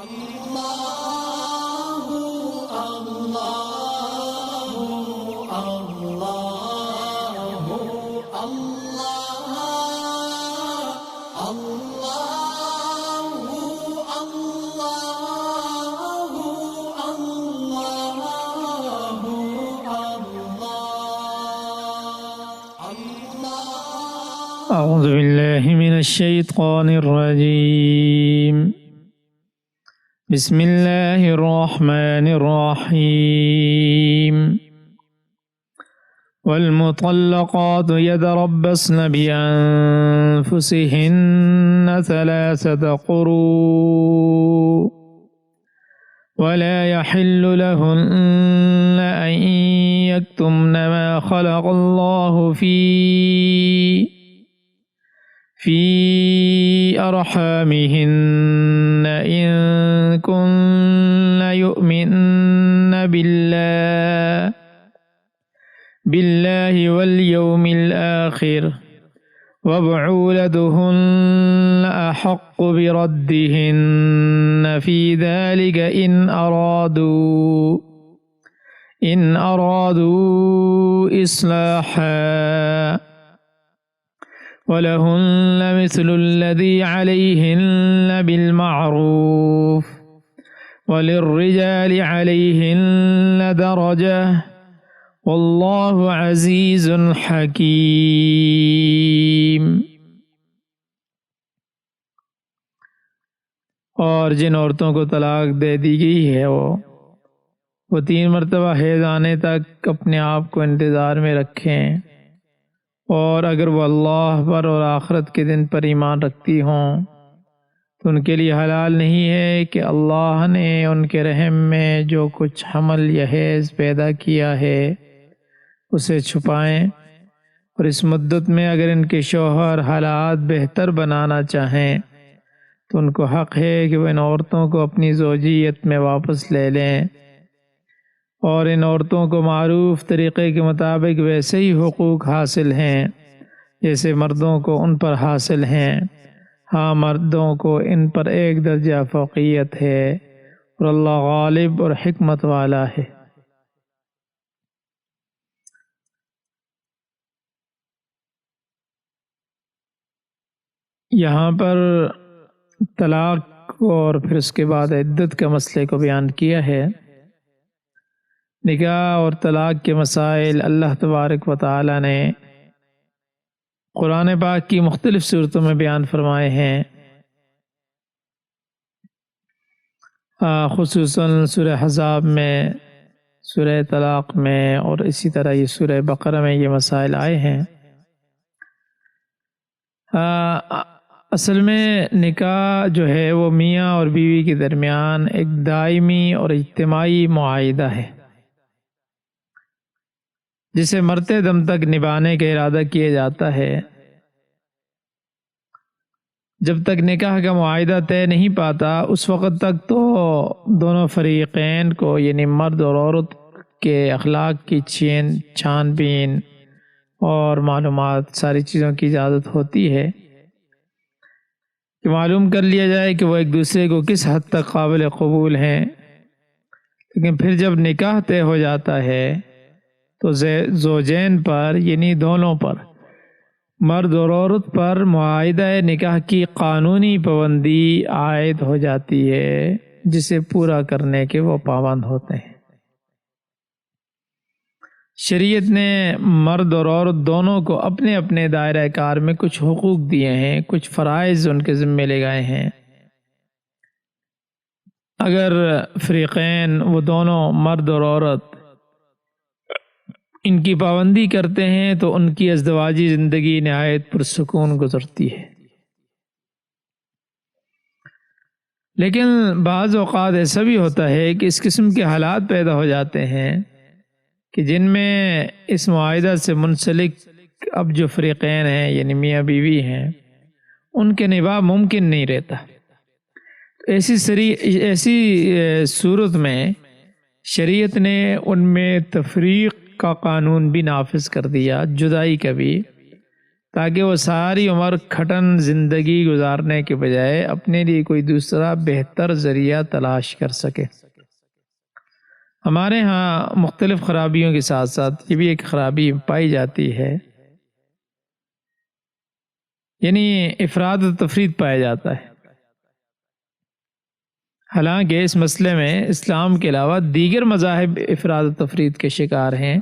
أعوذ بالله من الشيطان الرجيم. بسم الله الرحمن الرحيم. والمطلقات يتربصن بأنفسهن ثلاثة قروء ولا يحل لهن أن يكتمن ما خلق الله في أرحامهن إن كن يؤمن بالله واليوم الآخر وبعولتهن أحق بردهن في ذلك إن أرادوا إصلاحا ولهن مثل الذي عليهن بالمعروف وللرجال عليهن درجة والله عزيز حكيم. اور جن عورتوں کو طلاق دے دی گئی ہے وہ 3 مرتبہ حیض آنے تک اپنے آپ کو انتظار میں رکھیں، اور اگر وہ اللہ پر اور آخرت کے دن پر ایمان رکھتی ہوں تو ان کے لیے حلال نہیں ہے کہ اللہ نے ان کے رحم میں جو کچھ حمل یا حیض پیدا کیا ہے اسے چھپائیں، اور اس مدت میں اگر ان کے شوہر حالات بہتر بنانا چاہیں تو ان کو حق ہے کہ وہ ان عورتوں کو اپنی زوجیت میں واپس لے لیں، اور ان عورتوں کو معروف طریقے کے مطابق ویسے ہی حقوق حاصل ہیں جیسے مردوں کو ان پر حاصل ہیں، ہاں مردوں کو ان پر ایک درجہ فوقیت ہے، اور اللہ غالب اور حکمت والا ہے۔ یہاں پر طلاق اور پھر اس کے بعد عدت کے مسئلے کو بیان کیا ہے۔ نکاح اور طلاق کے مسائل اللہ تبارک و تعالی نے قرآن پاک کی مختلف صورتوں میں بیان فرمائے ہیں، خصوصاً سورہ احزاب میں، سورہ طلاق میں، اور اسی طرح یہ سورہ بقرہ میں یہ مسائل آئے ہیں۔ اصل میں نکاح جو ہے وہ میاں اور بیوی کے درمیان ایک دائمی اور اجتماعی معاہدہ ہے جسے مرتے دم تک نبھانے کا ارادہ کیا جاتا ہے۔ جب تک نکاح کا معاہدہ طے نہیں پاتا اس وقت تک تو دونوں فریقین کو یعنی مرد اور عورت کے اخلاق کی چھان بین اور معلومات ساری چیزوں کی اجازت ہوتی ہے کہ معلوم کر لیا جائے کہ وہ ایک دوسرے کو کس حد تک قابل قبول ہیں، لیکن پھر جب نکاح طے ہو جاتا ہے تو زوجین پر یعنی دونوں پر، مرد اور عورت پر معاہدہ نکاح کی قانونی پابندی عائد ہو جاتی ہے جسے پورا کرنے کے وہ پابند ہوتے ہیں۔ شریعت نے مرد اور عورت دونوں کو اپنے اپنے دائرہ کار میں کچھ حقوق دیے ہیں، کچھ فرائض ان کے ذمہ لگائے ہیں۔ اگر فریقین وہ دونوں مرد اور عورت ان کی پابندی کرتے ہیں تو ان کی ازدواجی زندگی نہایت پرسکون گزرتی ہے، لیکن بعض اوقات ایسا بھی ہوتا ہے کہ اس قسم کے حالات پیدا ہو جاتے ہیں کہ جن میں اس معاہدہ سے منسلک اب جو فریقین ہیں یعنی میاں بیوی ہیں ان کے نباہ ممکن نہیں رہتا۔ ایسی صورت میں شریعت نے ان میں تفریق کا قانون بھی نافذ کر دیا، جدائی کا بھی، تاکہ وہ ساری عمر کھٹن زندگی گزارنے کے بجائے اپنے لیے کوئی دوسرا بہتر ذریعہ تلاش کر سکے۔ ہمارے ہاں مختلف خرابیوں کے ساتھ ساتھ یہ بھی ایک خرابی پائی جاتی ہے، یعنی افراد و تفرید پایا جاتا ہے۔ حالانکہ اس مسئلے میں اسلام کے علاوہ دیگر مذاہب افراد و تفرید کے شکار ہیں،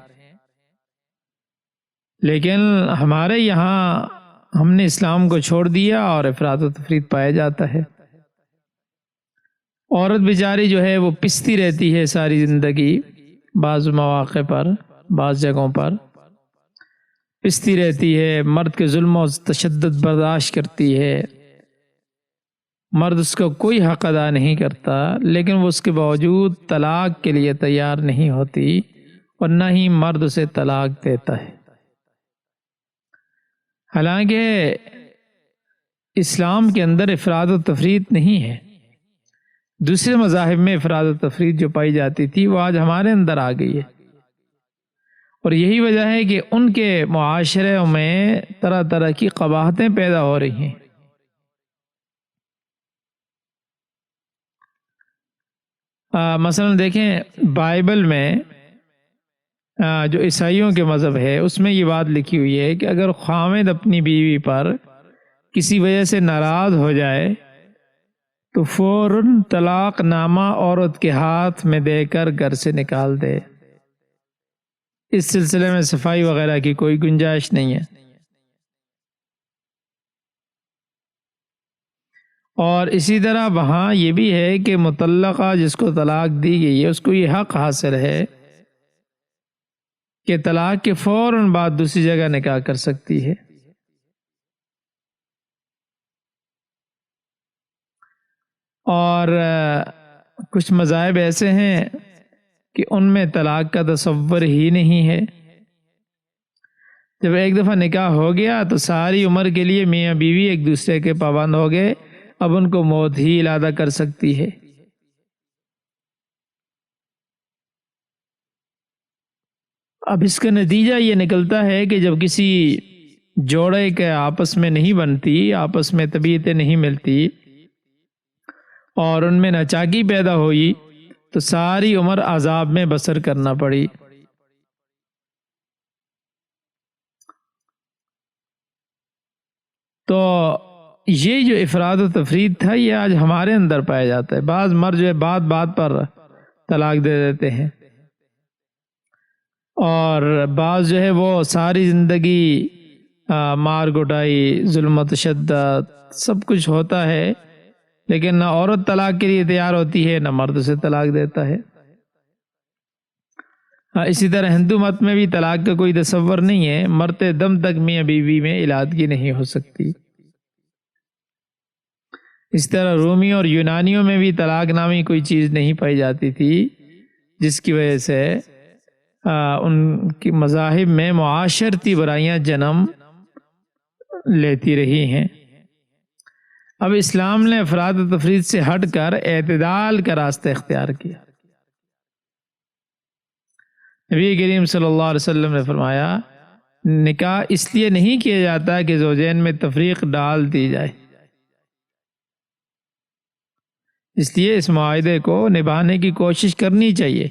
لیکن ہمارے یہاں ہم نے اسلام کو چھوڑ دیا اور افراد و تفرید پایا جاتا ہے۔ عورت بیچاری جو ہے وہ پستی رہتی ہے ساری زندگی، بعض مواقع پر، بعض جگہوں پر پستی رہتی ہے، مرد کے ظلم و تشدد برداشت کرتی ہے، مرد اس کا کوئی حق ادا نہیں کرتا، لیکن وہ اس کے باوجود طلاق کے لیے تیار نہیں ہوتی اور نہ ہی مرد اسے طلاق دیتا ہے۔ حالانکہ اسلام کے اندر افراد و تفرید نہیں ہے، دوسرے مذاہب میں افراد و تفرید جو پائی جاتی تھی وہ آج ہمارے اندر آ گئی ہے، اور یہی وجہ ہے کہ ان کے معاشرے میں طرح طرح کی قباحتیں پیدا ہو رہی ہیں۔ مثلا دیکھیں بائبل میں جو عیسائیوں کے مذہب ہے اس میں یہ بات لکھی ہوئی ہے کہ اگر خاوند اپنی بیوی پر کسی وجہ سے ناراض ہو جائے تو فوراً طلاق نامہ عورت کے ہاتھ میں دے کر گھر سے نکال دے۔ اس سلسلے میں صفائی وغیرہ کی کوئی گنجائش نہیں ہے۔ اور اسی طرح وہاں یہ بھی ہے کہ مطلقہ جس کو طلاق دی گئی ہے اس کو یہ حق حاصل ہے کہ طلاق کے فوراً بعد دوسری جگہ نکاح کر سکتی ہے۔ اور کچھ مذاہب ایسے ہیں کہ ان میں طلاق کا تصور ہی نہیں ہے۔ جب ایک دفعہ نکاح ہو گیا تو ساری عمر کے لیے میاں بیوی ایک دوسرے کے پابند ہو گئے، اب ان کو موت ہی علادہ کر سکتی ہے۔ اب اس کا نتیجہ یہ نکلتا ہے کہ جب کسی جوڑے کے آپس میں نہیں بنتی، آپس میں طبیعتیں نہیں ملتی اور ان میں ناچاکی پیدا ہوئی تو ساری عمر عذاب میں بسر کرنا پڑی۔ تو یہ جو افراد و تفرید تھا یہ آج ہمارے اندر پایا جاتا ہے۔ بعض مرد جو ہے بات بات پر طلاق دے دیتے ہیں، اور بعض جو ہے وہ ساری زندگی مار گٹائی، ظلم و تشدد سب کچھ ہوتا ہے، لیکن نہ عورت طلاق کے لیے تیار ہوتی ہے نہ مرد اسے طلاق دیتا ہے۔ اسی طرح ہندو مت میں بھی طلاق کا کوئی تصور نہیں ہے، مرتے دم تک میاں بیوی میں علادگی نہیں ہو سکتی۔ اس طرح رومی اور یونانیوں میں بھی طلاق نامی کوئی چیز نہیں پائی جاتی تھی، جس کی وجہ سے ان کی مذاہب میں معاشرتی برائیاں جنم لیتی رہی ہیں۔ اب اسلام نے افراد و تفرید سے ہٹ کر اعتدال کا راستہ اختیار کیا۔ نبی کریم صلی اللہ علیہ وسلم نے فرمایا نکاح اس لیے نہیں کیا جاتا کہ زوجین میں تفریق ڈال دی جائے، اس لیے اس معاہدے کو نبھانے کی کوشش کرنی چاہیے۔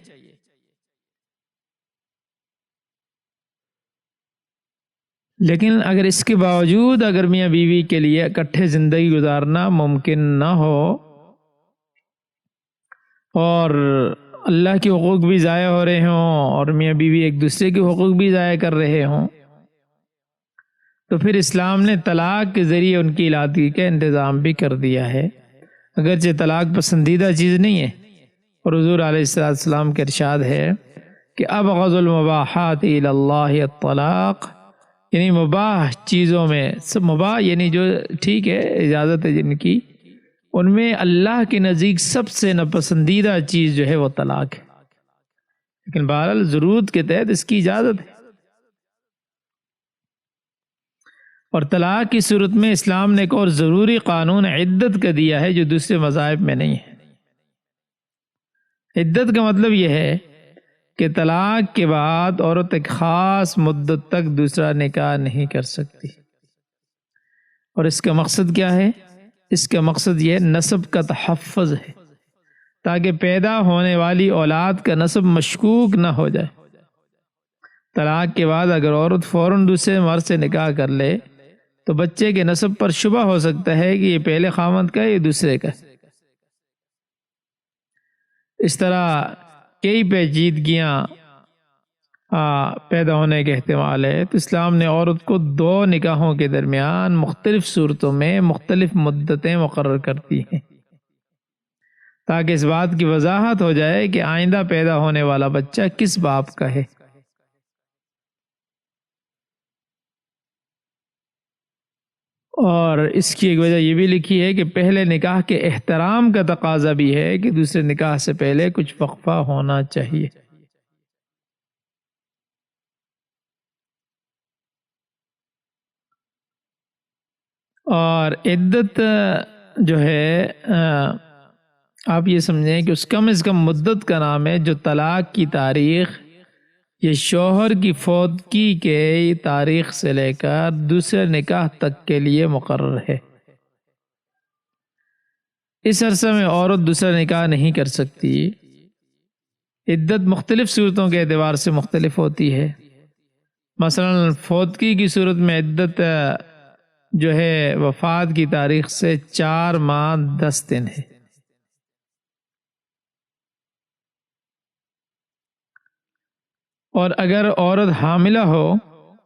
لیکن اگر اس کے باوجود اگر میاں بیوی کے لیے اکٹھے زندگی گزارنا ممکن نہ ہو اور اللہ کے حقوق بھی ضائع ہو رہے ہوں اور میاں بیوی ایک دوسرے کے حقوق بھی ضائع کر رہے ہوں، تو پھر اسلام نے طلاق کے ذریعے ان کی علادگی کا انتظام بھی کر دیا ہے۔ اگرچہ طلاق پسندیدہ چیز نہیں ہے، اور حضور علیہ السلام کا ارشاد ہے کہ ابغض المباحات الی اللہ الطلاق، یعنی مباح چیزوں میں سب مباح یعنی جو ٹھیک ہے اجازت ہے جن کی، ان میں اللہ کے نزدیک سب سے ناپسندیدہ چیز جو ہے وہ طلاق ہے، لیکن بہرحال ضرورت کے تحت اس کی اجازت ہے۔ اور طلاق کی صورت میں اسلام نے ایک اور ضروری قانون عدت کا دیا ہے جو دوسرے مذاہب میں نہیں ہے۔ عدت کا مطلب یہ ہے کہ طلاق کے بعد عورت ایک خاص مدت تک دوسرا نکاح نہیں کر سکتی۔ اور اس کا مقصد کیا ہے؟ اس کا مقصد یہ نسب کا تحفظ ہے، تاکہ پیدا ہونے والی اولاد کا نسب مشکوک نہ ہو جائے۔ طلاق کے بعد اگر عورت فوراً دوسرے مرد سے نکاح کر لے تو بچے کے نسب پر شبہ ہو سکتا ہے کہ یہ پہلے خاوند کا ہے یا دوسرے کا ہے۔ اس طرح کئی پیچیدگیاں پیدا ہونے کے احتمال ہے، تو اسلام نے عورت کو 2 نکاحوں کے درمیان مختلف صورتوں میں مختلف مدتیں مقرر کرتی ہیں، تاکہ اس بات کی وضاحت ہو جائے کہ آئندہ پیدا ہونے والا بچہ کس باپ کا ہے۔ اور اس کی ایک وجہ یہ بھی لکھی ہے کہ پہلے نکاح کے احترام کا تقاضا بھی ہے کہ دوسرے نکاح سے پہلے کچھ وقفہ ہونا چاہیے۔ اور عدت جو ہے آپ یہ سمجھیں کہ اس کم از کم مدت کا نام ہے جو طلاق کی تاریخ یہ شوہر کی فوتگی کے تاریخ سے لے کر دوسرے نکاح تک کے لیے مقرر ہے۔ اس عرصے میں عورت دوسرا نکاح نہیں کر سکتی۔ عدت مختلف صورتوں کے اعتبار سے مختلف ہوتی ہے۔ مثلا فوتگی کی صورت میں عدت جو ہے وفات کی تاریخ سے 4 ماہ 10 دن ہے۔ اور اگر عورت حاملہ ہو،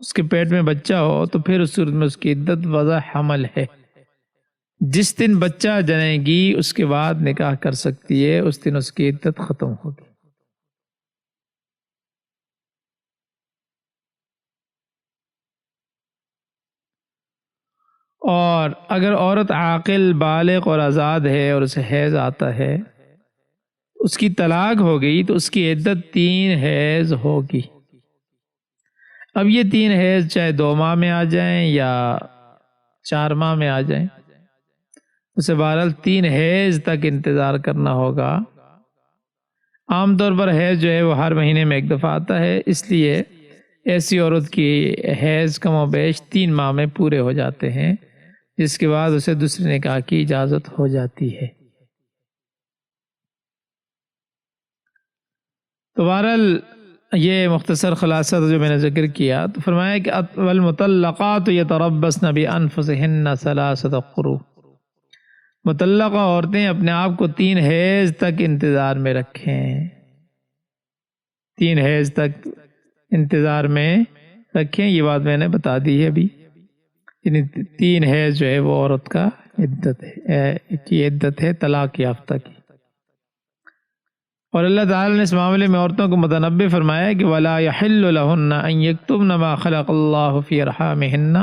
اس کے پیٹ میں بچہ ہو، تو پھر اس صورت میں اس کی عدت وضع حمل ہے۔ جس دن بچہ جنے گی اس کے بعد نکاح کر سکتی ہے، اس دن اس کی عدت ختم ہوگی۔ اور اگر عورت عاقل بالغ اور آزاد ہے اور اسے حیض آتا ہے، اس کی طلاق ہو گئی تو اس کی عدت 3 حیض ہوگی۔ اب یہ 3 حیض چاہے 2 ماہ میں آ جائیں یا 4 ماہ میں آ جائیں، اسے بہرحال 3 حیض تک انتظار کرنا ہوگا۔ عام طور پر حیض جو ہے وہ ہر مہینے میں 1 دفعہ آتا ہے، اس لیے ایسی عورت کی حیض کم و بیش 3 ماہ میں پورے ہو جاتے ہیں، جس کے بعد اسے دوسرے نکاح کی اجازت ہو جاتی ہے۔ تو بہرحال یہ مختصر خلاصہ جو میں نے ذکر کیا، تو فرمایا کہ والمطلقات یتربصن بانفسہن 3 قروء، مطلقہ عورتیں اپنے آپ کو 3 حیض تک انتظار میں رکھیں، 3 حیض تک انتظار میں رکھیں۔ یہ بات میں نے بتا دی ہے ابھی، یعنی 3 حیض جو ہے وہ عورت کا عدت ہے طلاق یافتہ کی۔ اور اللہ تعالیٰ نے اس معاملے میں عورتوں کو متنبہ فرمایا کہ وَلَا يَحِلُّ لَهُنَّ أَن يَكْتُمْنَ مَا خَلَقَ اللَّهُ فِي أَرْحَامِهِنَّ،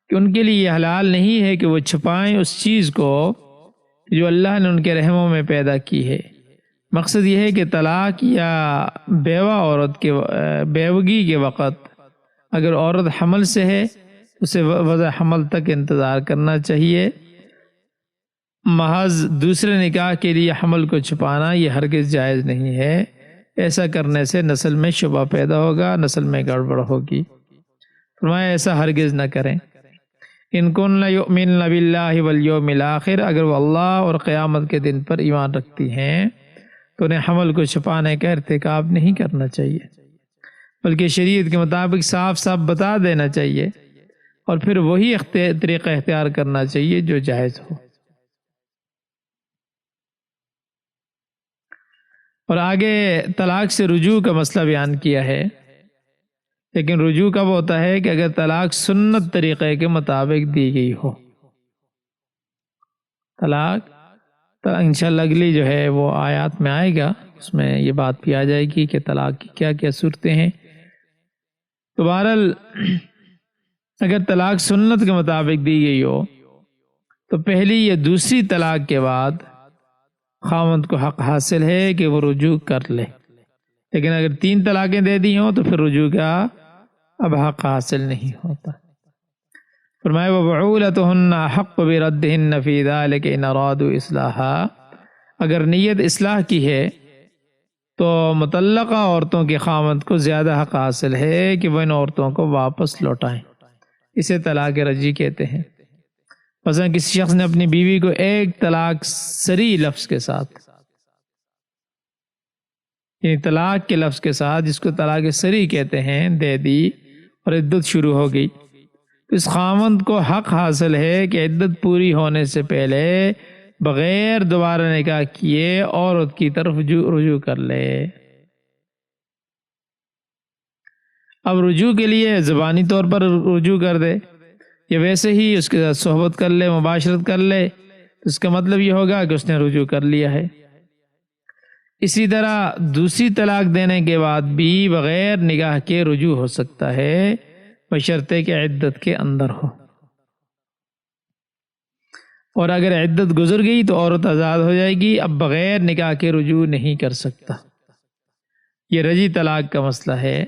کہ ان کے لیے یہ حلال نہیں ہے کہ وہ چھپائیں اس چیز کو جو اللہ نے ان کے رحموں میں پیدا کی ہے۔ مقصد یہ ہے کہ طلاق یا بیوہ عورت کے بیوگی کے وقت اگر عورت حمل سے ہے اسے وضع حمل تک انتظار کرنا چاہیے۔ محض دوسرے نکاح کے لیے حمل کو چھپانا یہ ہرگز جائز نہیں ہے، ایسا کرنے سے نسل میں شبہ پیدا ہوگا، نسل میں گڑبڑ ہوگی۔ فرمایا ایسا ہرگز نہ کریں۔ ان کن یؤمن باللہ والیوم الآخر، اگر وہ اللہ اور قیامت کے دن پر ایمان رکھتی ہیں تو انہیں حمل کو چھپانے کا ارتکاب نہیں کرنا چاہیے، بلکہ شریعت کے مطابق صاف صاف بتا دینا چاہیے اور پھر وہی طریقہ اختیار کرنا چاہیے جو جائز ہو۔ اور آگے طلاق سے رجوع کا مسئلہ بیان کیا ہے، لیکن رجوع کب ہوتا ہے کہ اگر طلاق سنت طریقے کے مطابق دی گئی ہو۔ طلاق انشاءاللہ اگلی جو ہے وہ آیات میں آئے گا، اس میں یہ بات بھی آ جائے گی کہ طلاق کی کیا کیا صورتیں ہیں۔ تو بہرحال اگر طلاق سنت کے مطابق دی گئی ہو تو پہلی یا دوسری طلاق کے بعد خاوند کو حق حاصل ہے کہ وہ رجوع کر لے، لیکن اگر 3 طلاقیں دے دی ہوں تو پھر رجوع کا اب حق حاصل نہیں ہوتا۔ فرمایا وَبُعُولَتُهُنَّ أَحَقُّ بِرَدِّهِنَّ فِي ذَلِكَ إِنْ أَرَادُوا إِصْلَاحًا، اگر نیت اصلاح کی ہے تو مطلقہ عورتوں کے خاوند کو زیادہ حق حاصل ہے کہ وہ ان عورتوں کو واپس لوٹائیں، اسے طلاق رجعی کہتے ہیں۔ مثلا کسی شخص نے اپنی بیوی کو ایک طلاق صریح لفظ کے ساتھ، یعنی طلاق کے لفظ کے ساتھ، جس کو طلاق صریح کہتے ہیں، دے دی اور عدت شروع ہو گئی، تو اس خاوند کو حق حاصل ہے کہ عدت پوری ہونے سے پہلے بغیر دوبارہ نکاح کیے عورت کی طرف رجوع کر لے۔ اب رجوع کے لیے زبانی طور پر رجوع کر دے یا ویسے ہی اس کے ساتھ صحبت کر لے، مباشرت کر لے، تو اس کا مطلب یہ ہوگا کہ اس نے رجوع کر لیا ہے۔ اسی طرح دوسری طلاق دینے کے بعد بھی بغیر نکاح کے رجوع ہو سکتا ہے، بشرطے کہ عدت کے اندر ہو، اور اگر عدت گزر گئی تو عورت آزاد ہو جائے گی، اب بغیر نکاح کے رجوع نہیں کر سکتا۔ یہ رجی طلاق کا مسئلہ ہے۔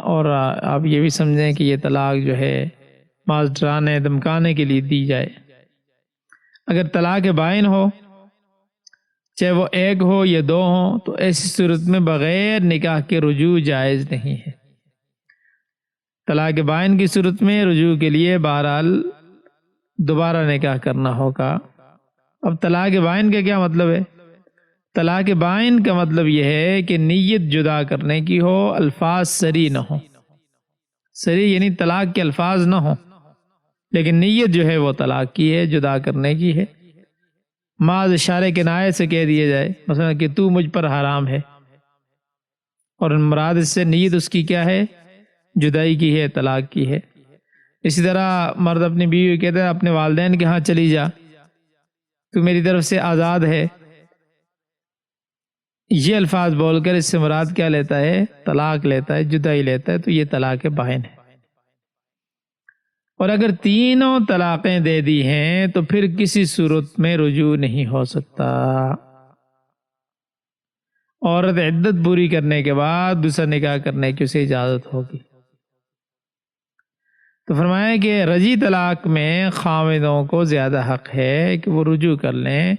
اور آپ یہ بھی سمجھیں کہ یہ طلاق جو ہے محض ڈرانے دھمکانے کے لیے دی جائے۔ اگر طلاق بائن ہو، چاہے وہ ایک ہو یا دو ہوں، تو ایسی صورت میں بغیر نکاح کے رجوع جائز نہیں ہے۔ طلاق بائن کی صورت میں رجوع کے لیے بہرحال دوبارہ نکاح کرنا ہوگا۔ اب طلاق بائن کا کیا مطلب ہے؟ طلاق بائن کا مطلب یہ ہے کہ نیت جدا کرنے کی ہو، الفاظ صریح نہ ہو۔ صریح یعنی طلاق کے الفاظ نہ ہوں، لیکن نیت جو ہے وہ طلاق کی ہے، جدا کرنے کی ہے۔ محض اشارے کنایے سے کہہ دیا جائے مثلا کہ تو مجھ پر حرام ہے، اور مراد اس سے نیت اس کی کیا ہے؟ جدائی کی ہے، طلاق کی ہے۔ اسی طرح مرد اپنی بیوی کو کہتا ہے اپنے والدین کے ہاں چلی جا، تو میری طرف سے آزاد ہے، یہ الفاظ بول کر اس سے مراد کیا لیتا ہے؟ طلاق لیتا ہے، جدائی لیتا ہے، تو یہ طلاق بائن ہے۔ اور اگر تینوں طلاقیں دے دی ہیں تو پھر کسی صورت میں رجوع نہیں ہو سکتا۔ عورت عدت پوری کرنے کے بعد دوسرا نکاح کرنے کی اسے اجازت ہوگی۔ تو فرمایا کہ رجی طلاق میں خاوندوں کو زیادہ حق ہے کہ وہ رجوع کر لیں،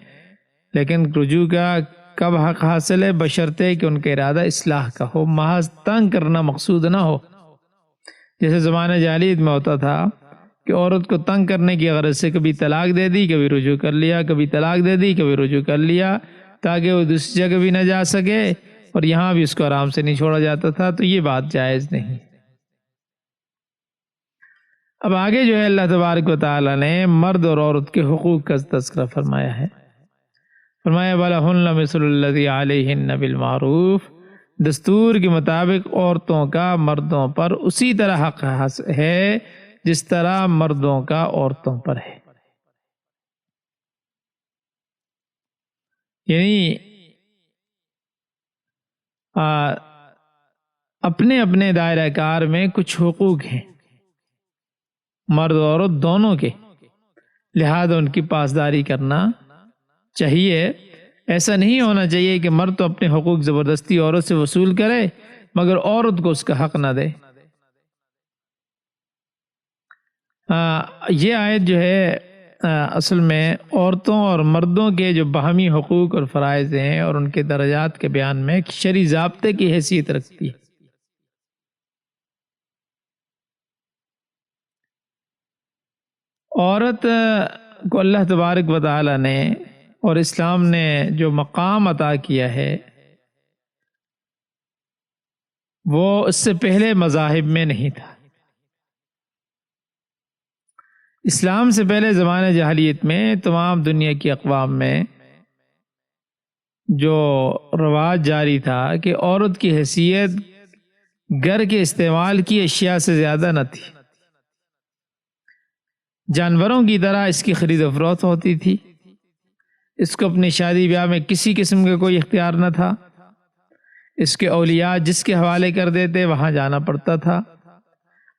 لیکن رجوع کا کب حق حاصل ہے؟ بشرطے کہ ان کا ارادہ اصلاح کا ہو، محض تنگ کرنا مقصود نہ ہو۔ جیسے زمانہ جاہلیت میں ہوتا تھا کہ عورت کو تنگ کرنے کی غرض سے کبھی طلاق دے دی، کبھی رجوع کر لیا، کبھی طلاق دے دی، کبھی رجوع کر لیا، تاکہ وہ دوسری جگہ بھی نہ جا سکے اور یہاں بھی اس کو آرام سے نہیں چھوڑا جاتا تھا، تو یہ بات جائز نہیں۔ اب آگے جو ہے اللہ تبارک و تعالی نے مرد اور عورت کے حقوق کا تذکرہ فرمایا ہے۔ فرمایا وَلَهُنَّ مِثْلُ الَّذِي عَلَيْهِنَّ بِالْمَعْرُوفِ، دستور کے مطابق عورتوں کا مردوں پر اسی طرح حق ہے جس طرح مردوں کا عورتوں پر ہے۔ یعنی اپنے اپنے دائرہ کار میں کچھ حقوق ہیں مرد و عورت دونوں کے، لہذا ان کی پاسداری کرنا چاہیے۔ ایسا نہیں ہونا چاہیے کہ مرد تو اپنے حقوق زبردستی عورت سے وصول کرے مگر عورت کو اس کا حق نہ دے۔ یہ آیت جو ہے اصل میں عورتوں اور مردوں کے جو باہمی حقوق اور فرائض ہیں اور ان کے درجات کے بیان میں ایک شرعی ضابطے کی حیثیت رکھتی ہے۔ عورت کو اللہ تبارک و تعالی نے اور اسلام نے جو مقام عطا کیا ہے وہ اس سے پہلے مذاہب میں نہیں تھا۔ اسلام سے پہلے زمانہ جاہلیت میں تمام دنیا کی اقوام میں جو رواج جاری تھا کہ عورت کی حیثیت گھر کے استعمال کی اشیاء سے زیادہ نہ تھی، جانوروں کی طرح اس کی خرید و فروخت ہوتی تھی، اس کو اپنی شادی بیاہ میں کسی قسم کا کوئی اختیار نہ تھا، اس کے اولیاء جس کے حوالے کر دیتے وہاں جانا پڑتا تھا،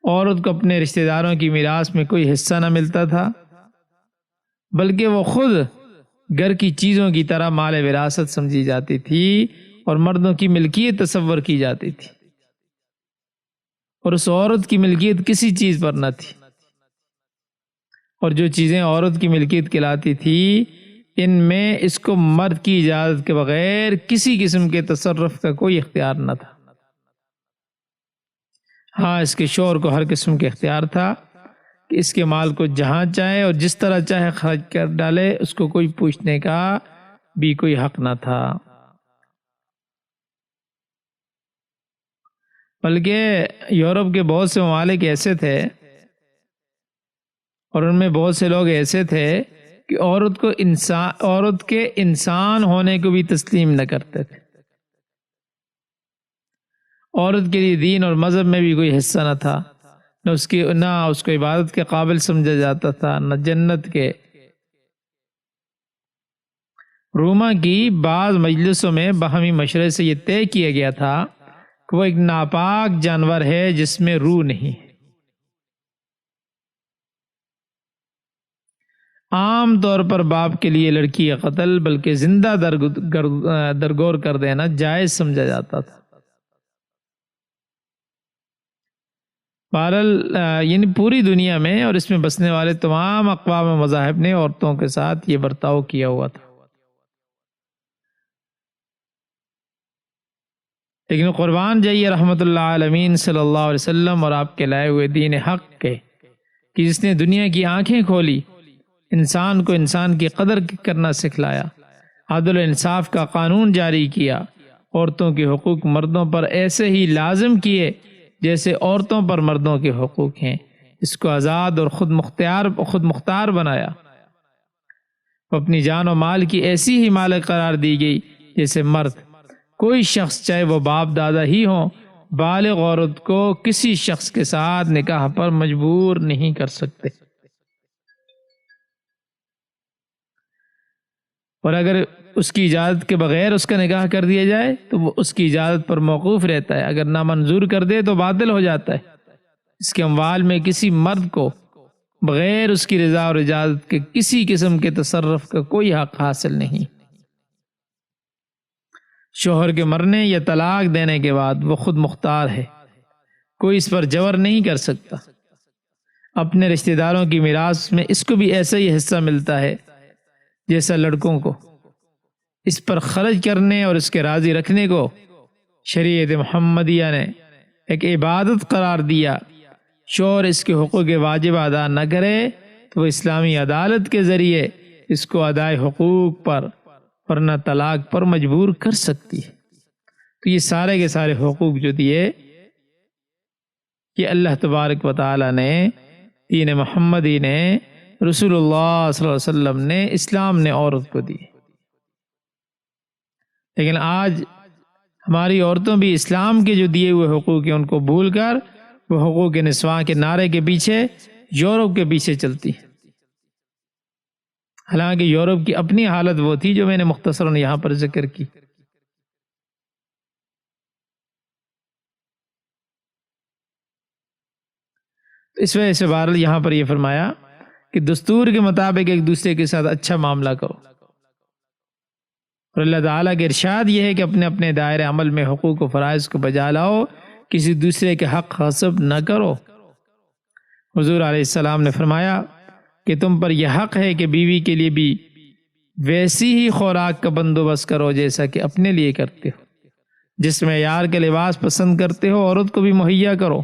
عورت کو اپنے رشتہ داروں کی میراث میں کوئی حصہ نہ ملتا تھا، بلکہ وہ خود گھر کی چیزوں کی طرح مال وراثت سمجھی جاتی تھی اور مردوں کی ملکیت تصور کی جاتی تھی، اور اس عورت کی ملکیت کسی چیز پر نہ تھی، اور جو چیزیں عورت کی ملکیت کہلاتی تھی ان میں اس کو مرد کی اجازت کے بغیر کسی قسم کے تصرف کا کوئی اختیار نہ تھا۔ ہاں اس کے شوہر کو ہر قسم کے اختیار تھا کہ اس کے مال کو جہاں چاہے اور جس طرح چاہے خرچ کر ڈالے، اس کو کوئی پوچھنے کا بھی کوئی حق نہ تھا۔ بلکہ یورپ کے بہت سے ممالک ایسے تھے اور ان میں بہت سے لوگ ایسے تھے کہ عورت کے انسان ہونے کو بھی تسلیم نہ کرتے تھے۔ عورت کے لیے دین اور مذہب میں بھی کوئی حصہ نہ تھا، نہ اس کو عبادت کے قابل سمجھا جاتا تھا، نہ جنت کے۔ روما کی بعض مجلسوں میں باہمی مشورے سے یہ طے کیا گیا تھا کہ وہ ایک ناپاک جانور ہے جس میں روح نہیں۔ عام طور پر باپ کے لیے لڑکی کا قتل بلکہ زندہ درگور کر دینا جائز سمجھا جاتا تھا۔ بہرحال یعنی پوری دنیا میں اور اس میں بسنے والے تمام اقوام و مذاہب نے عورتوں کے ساتھ یہ برتاؤ کیا ہوا تھا۔ لیکن قربان جائیے رحمت اللہ عالمین صلی اللہ علیہ وسلم اور آپ کے لائے ہوئے دین حق کے کہ جس نے دنیا کی آنکھیں کھولی، انسان کو انسان کی قدر کرنا سکھلایا، عدل و انصاف کا قانون جاری کیا، عورتوں کے حقوق مردوں پر ایسے ہی لازم کیے جیسے عورتوں پر مردوں کے حقوق ہیں، اس کو آزاد اور خود مختار بنایا، اپنی جان و مال کی ایسی ہی مالک قرار دی گئی جیسے مرد۔ کوئی شخص چاہے وہ باپ دادا ہی ہوں، بالغ عورت کو کسی شخص کے ساتھ نکاح پر مجبور نہیں کر سکتے، اور اگر اس کی اجازت کے بغیر اس کا نکاح کر دیا جائے تو وہ اس کی اجازت پر موقوف رہتا ہے، اگر نامنظور کر دے تو باطل ہو جاتا ہے۔ اس کے اموال میں کسی مرد کو بغیر اس کی رضا اور اجازت کے کسی قسم کے تصرف کا کوئی حق حاصل نہیں۔ شوہر کے مرنے یا طلاق دینے کے بعد وہ خود مختار ہے، کوئی اس پر جبر نہیں کر سکتا۔ اپنے رشتہ داروں کی میراث میں اس کو بھی ایسا ہی حصہ ملتا ہے جیسا لڑکوں کو۔ اس پر خرچ کرنے اور اس کے راضی رکھنے کو شریعت محمدیہ نے ایک عبادت قرار دیا۔ شوہر اس کے حقوق واجب ادا نہ کرے تو وہ اسلامی عدالت کے ذریعے اس کو ادائے حقوق پر ورنہ طلاق پر مجبور کر سکتی ہے۔ تو یہ سارے کے سارے حقوق جو دیے کہ اللہ تبارک و تعالی نے، دین محمدی نے، رسول اللہ صلی اللہ علیہ وسلم نے، اسلام نے عورت کو دی۔ لیکن آج ہماری عورتوں بھی اسلام کے جو دیے ہوئے حقوق ہیں ان کو بھول کر وہ حقوق نسواں کے نعرے کے پیچھے یورپ کے پیچھے چلتی ہیں۔ حالانکہ یورپ کی اپنی حالت وہ تھی جو میں نے مختصراً یہاں پر ذکر کی۔ اس وجہ سے بہرحال یہاں پر یہ فرمایا کہ دستور کے مطابق ایک دوسرے کے ساتھ اچھا معاملہ کرو، اور اللہ تعالیٰ کے ارشاد یہ ہے کہ اپنے اپنے دائرۂ عمل میں حقوق و فرائض کو بجا لاؤ، کسی دوسرے کے حق غصب نہ کرو۔ حضور علیہ السلام نے فرمایا کہ تم پر یہ حق ہے کہ بیوی کے لیے بھی ویسی ہی خوراک کا بندوبست کرو جیسا کہ اپنے لیے کرتے ہو، جس معیار کے لباس پسند کرتے ہو عورت کو بھی مہیا کرو،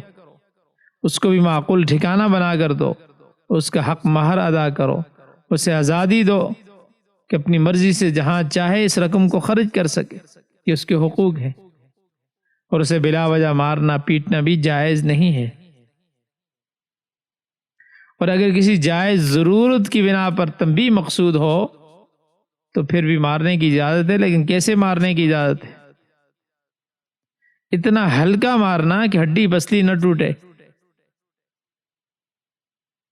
اس کو بھی معقول ٹھکانہ بنا کر دو، اس کا حق مہر ادا کرو، اسے آزادی دو کہ اپنی مرضی سے جہاں چاہے اس رقم کو خرچ کر سکے، یہ اس کے حقوق ہیں، اور اسے بلا وجہ مارنا پیٹنا بھی جائز نہیں ہے۔ اور اگر کسی جائز ضرورت کی بنا پر تنبیہ مقصود ہو تو پھر بھی مارنے کی اجازت ہے، لیکن کیسے مارنے کی اجازت ہے؟ اتنا ہلکا مارنا کہ ہڈی پسلی نہ ٹوٹے،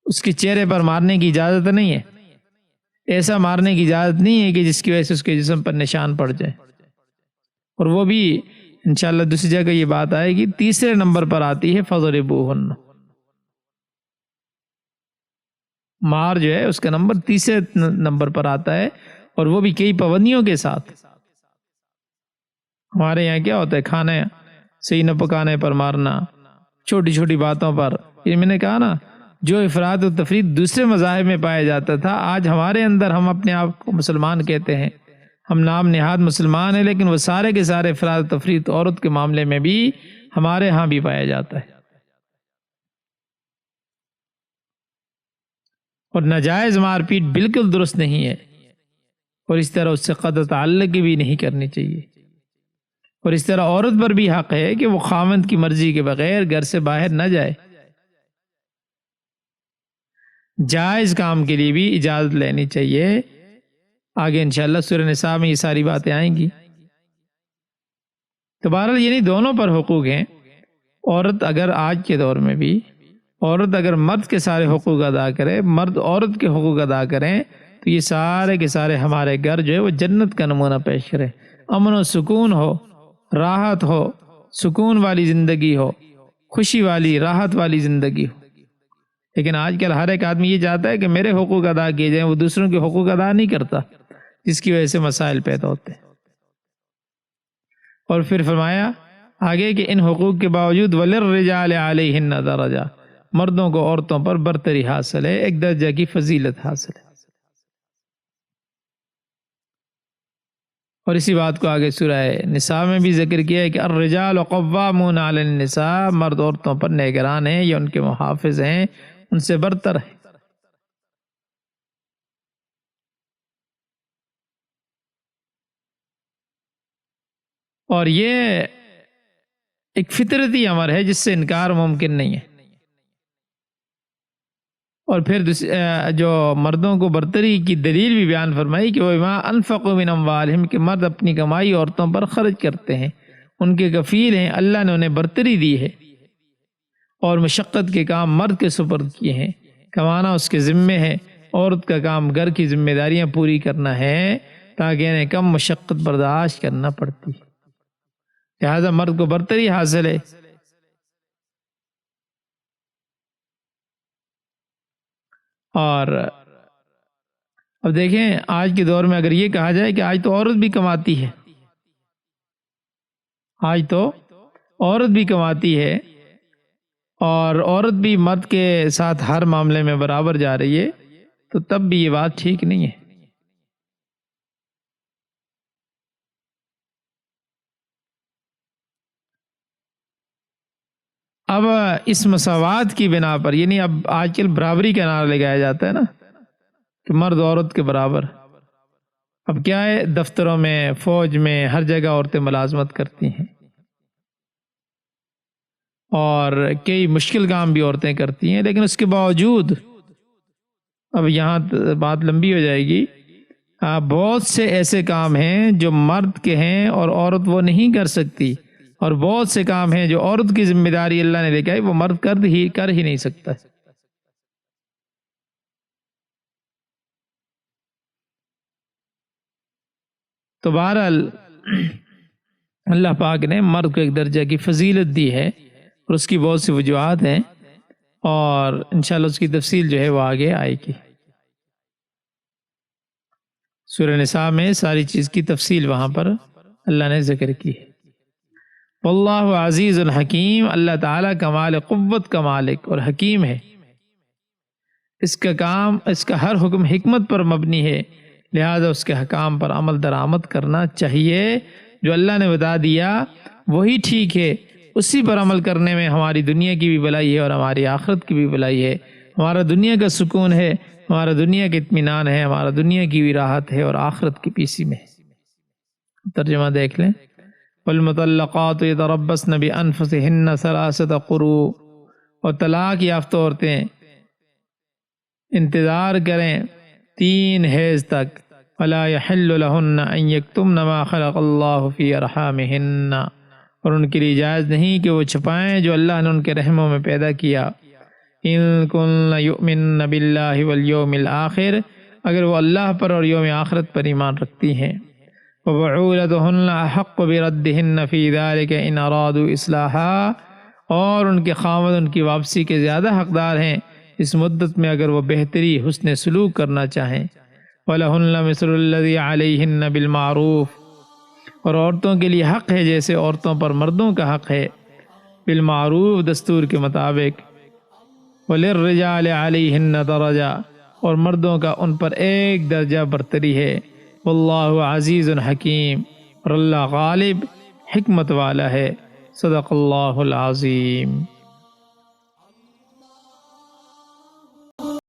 اس کے چہرے پر مارنے کی اجازت نہیں ہے۔ ایسا مارنے کی اجازت نہیں ہے کہ جس کی وجہ سے اس کے جسم پر نشان پڑ جائے، اور وہ بھی انشاءاللہ دوسری جگہ یہ بات آئے گی، تیسرے نمبر پر آتی ہے فضربوہن۔ مار جو ہے اس کا نمبر تیسرے نمبر پر آتا ہے، اور وہ بھی کئی پابندیوں کے ساتھ۔ ہمارے یہاں کیا ہوتا ہے، کھانے صحیح نہ پکانے پر مارنا، چھوٹی چھوٹی باتوں پر۔ یہ میں نے کہا نا، جو افراط و تفریط دوسرے مذاہب میں پایا جاتا تھا، آج ہمارے اندر ہم اپنے آپ کو مسلمان کہتے ہیں، ہم نام نہاد مسلمان ہیں، لیکن وہ سارے کے سارے افراط و تفریط عورت کے معاملے میں بھی ہمارے ہاں بھی پایا جاتا ہے۔ اور ناجائز مار پیٹ بالکل درست نہیں ہے، اور اس طرح اس سے قطع تعلق بھی نہیں کرنی چاہیے۔ اور اس طرح عورت پر بھی حق ہے کہ وہ خاوند کی مرضی کے بغیر گھر سے باہر نہ جائے، جائز کام کے لیے بھی اجازت لینی چاہیے۔ آگے انشاءاللہ سورہ نساء میں یہ ساری باتیں آئیں گی۔ تو بہرحال یعنی دونوں پر حقوق ہیں۔ عورت اگر آج کے دور میں بھی عورت اگر مرد کے سارے حقوق ادا کرے، مرد عورت کے حقوق ادا کریں، تو یہ سارے کے سارے ہمارے گھر جو ہے وہ جنت کا نمونہ پیش کرے، امن و سکون ہو، راحت ہو، سکون والی زندگی ہو، خوشی والی راحت والی زندگی ہو۔ لیکن آج کل ہر ایک آدمی یہ چاہتا ہے کہ میرے حقوق ادا کیے جائیں، وہ دوسروں کے حقوق ادا نہیں کرتا، جس کی وجہ سے مسائل پیدا ہوتے ہیں۔ اور پھر فرمایا آگے کہ ان حقوق کے باوجود وَلِلرِّجَالِ عَلَيْهِنَّ دَرَجَةٌ، مردوں کو عورتوں پر برتری حاصل ہے، ایک درجہ کی فضیلت حاصل ہے۔ اور اسی بات کو آگے سورہ نساء میں بھی ذکر کیا ہے کہ الرجال قوامون علی النساء، مرد عورتوں پر نگران ہیں یا ان کے محافظ ہیں، ان سے برتر ہیں۔ اور یہ ایک فطرتی امر ہے جس سے انکار ممکن نہیں ہے۔ اور پھر جو مردوں کو برتری کی دلیل بھی بیان فرمائی کہ وَبِمَا أَنفَقُوا مِنْ أَمْوَالِهِمْ، کہ مرد اپنی کمائی عورتوں پر خرچ کرتے ہیں، ان کے کفیل ہیں، اللہ نے انہیں برتری دی ہے، اور مشقت کے کام مرد کے سپرد کیے ہیں، کمانا اس کے ذمے ہے، عورت کا کام گھر کی ذمہ داریاں پوری کرنا ہے تاکہ انہیں کم مشقت برداشت کرنا پڑتی ہے، لہذا مرد کو برتری حاصل ہے۔ اور اب دیکھیں آج کے دور میں اگر یہ کہا جائے کہ آج تو عورت بھی کماتی ہے، آج تو عورت بھی کماتی ہے اور عورت بھی مرد کے ساتھ ہر معاملے میں برابر جا رہی ہے، تو تب بھی یہ بات ٹھیک نہیں ہے۔ اب اس مساوات کی بنا پر، یعنی اب آج کل برابری کا نعرہ لگایا جاتا ہے نا کہ مرد عورت کے برابر، اب کیا ہے، دفتروں میں، فوج میں، ہر جگہ عورتیں ملازمت کرتی ہیں، اور کئی مشکل کام بھی عورتیں کرتی ہیں، لیکن اس کے باوجود اب یہاں بات لمبی ہو جائے گی، بہت سے ایسے کام ہیں جو مرد کے ہیں اور عورت وہ نہیں کر سکتی، اور بہت سے کام ہیں جو عورت کی ذمہ داری اللہ نے لکھا ہے وہ مرد کر ہی نہیں سکتا۔ تو بہرحال اللہ پاک نے مرد کو ایک درجہ کی فضیلت دی ہے، اور اس کی بہت سی وجوہات ہیں، اور انشاءاللہ اس کی تفصیل جو ہے وہ آگے آئے گی۔ سورہ نساء میں ساری چیز کی تفصیل وہاں پر اللہ نے ذکر کی ہے۔ واللہ عزیز الحکیم، اللہ تعالیٰ کمال قوت کا مالک اور حکیم ہے، اس کا ہر حکم حکمت پر مبنی ہے، لہذا اس کے حکام پر عمل درآمد کرنا چاہیے۔ جو اللہ نے بتا دیا وہی ٹھیک ہے، اسی پر عمل کرنے میں ہماری دنیا کی بھی بھلائی ہے اور ہماری آخرت کی بھی بھلائی ہے، ہمارا دنیا کا سکون ہے، ہمارا دنیا کا اطمینان ہے، ہمارا دنیا کی بھی راحت ہے اور آخرت کی پیسی میں ہے۔ ترجمہ دیکھ لیں، والمطلقات یتربصن بانفسہن ثلاثۃ قروء، اور طلاق یافتہ عورتیں انتظار کریں 3 حیض تک، ولا یحل لہن ان یکتمن ما خلق اللہ فی ارحامہن، اور ان کے لیے جائز نہیں کہ وہ چھپائیں جو اللہ نے ان کے رحموں میں پیدا کیا، ان کن یؤمن باللہ والیوم الآخر، اگر وہ اللہ پر اور یوم آخرت پر ایمان رکھتی ہیں، وبعولتہن احق بردہن فی ذلک ان ارادوا اصلاحا، اور ان کے خاوند ان کی واپسی کے زیادہ حقدار ہیں اس مدت میں اگر وہ بہتری حسن سلوک کرنا چاہیں۔ وَلَهُنَّ مِثْلُ الَّذِي عَلَيْهِنَّ بِالْمَعْرُوفِ، اور عورتوں کے لیے حق ہے جیسے عورتوں پر مردوں کا حق ہے، بالمعروف دستور کے مطابق، وَلِلرِّجَالِ عَلَيْهِنَّ دَرَجَةٌ، اور مردوں کا ان پر ایک درجہ برتری ہے، واللہ عزیز حکیم، اور اللہ غالب حکمت والا ہے۔ صدق اللہ العظیم۔